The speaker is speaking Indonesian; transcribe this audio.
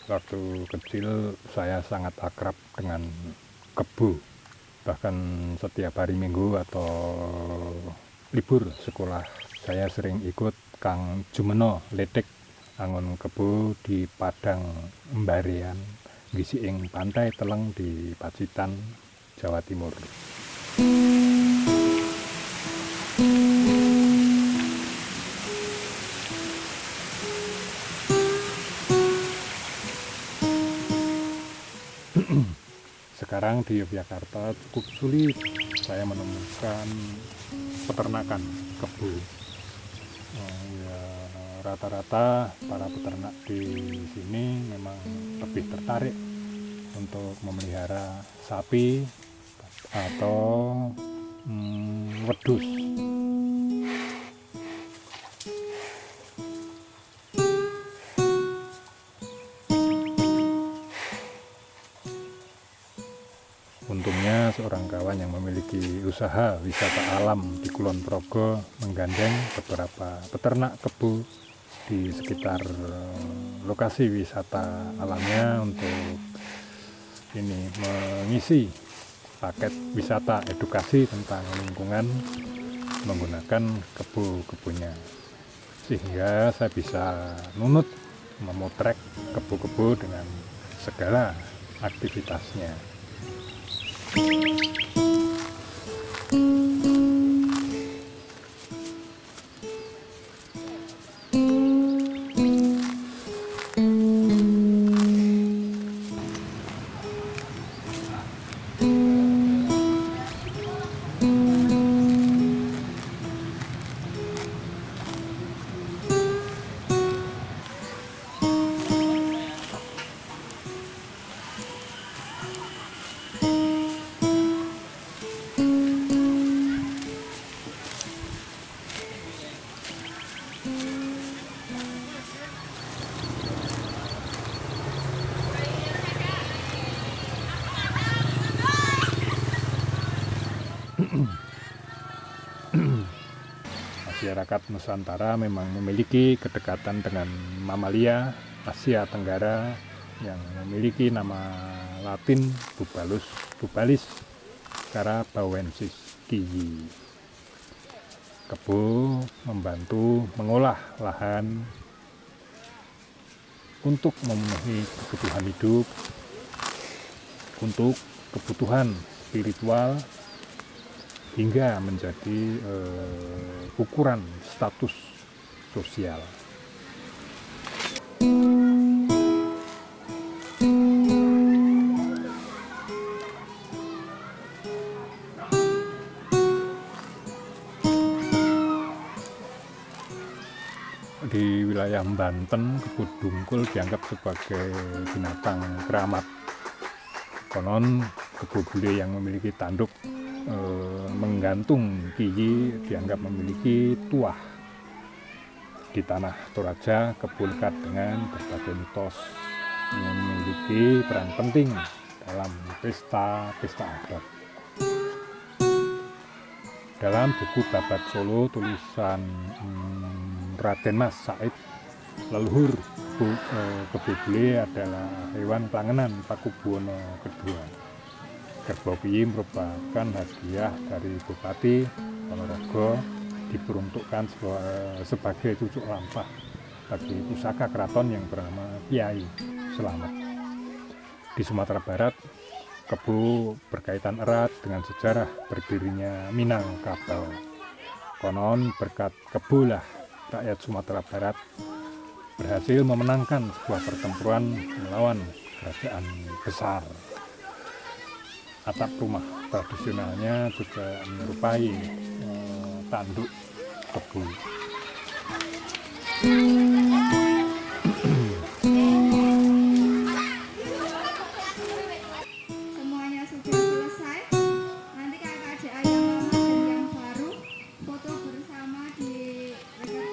Waktu kecil saya sangat akrab dengan kebo. Bahkan setiap hari Minggu atau libur sekolah, saya sering ikut Kang Jumeno Letek angon kebo di Padang Embarean, ngisi ing pantai Teleng di Pacitan, Jawa Timur. Sekarang di Yogyakarta cukup sulit saya menemukan peternakan kebo. Ya, rata-rata para peternak di sini memang lebih tertarik untuk memelihara sapi atau wedhus. Untungnya seorang kawan yang memiliki usaha wisata alam di Kulon Progo menggandeng beberapa peternak kebo di sekitar lokasi wisata alamnya untuk ini mengisi paket wisata edukasi tentang lingkungan menggunakan kebo-kebonya, sehingga saya bisa nunut memotret kebo-kebo dengan segala aktivitasnya. Masyarakat Nusantara memang memiliki kedekatan dengan mamalia Asia Tenggara yang memiliki nama Latin bubalis carabawensis kiyi. Kebo membantu mengolah lahan untuk memenuhi kebutuhan hidup, untuk kebutuhan spiritual, hingga menjadi ukuran status sosial. Di wilayah Banten, kebo dungkul dianggap sebagai binatang keramat. Konon kebo bule yang memiliki tanduk menggantung kiyi dianggap memiliki tuah. Di tanah Toraja, kebo lekat dengan berbagai mitos yang memiliki peran penting dalam pesta-pesta adat. Dalam buku Babat Solo tulisan Raden Mas Said, leluhur kebo bule adalah hewan panganan Pakubuwono II. Kerbau kiyi merupakan hadiah dari Bupati Ponorogo, diperuntukkan sebagai cucuk lampah bagi pusaka keraton yang bernama Kiai Selamet. Di Sumatera Barat, kebo berkaitan erat dengan sejarah berdirinya Minangkabau. Konon berkat kebo lah rakyat Sumatera Barat berhasil memenangkan sebuah pertempuran melawan kerajaan besar. Atap rumah tradisionalnya juga menyerupai tanduk kebo. Semuanya sudah selesai. Nanti kakak adik yang lama dan yang baru foto bersama di rekan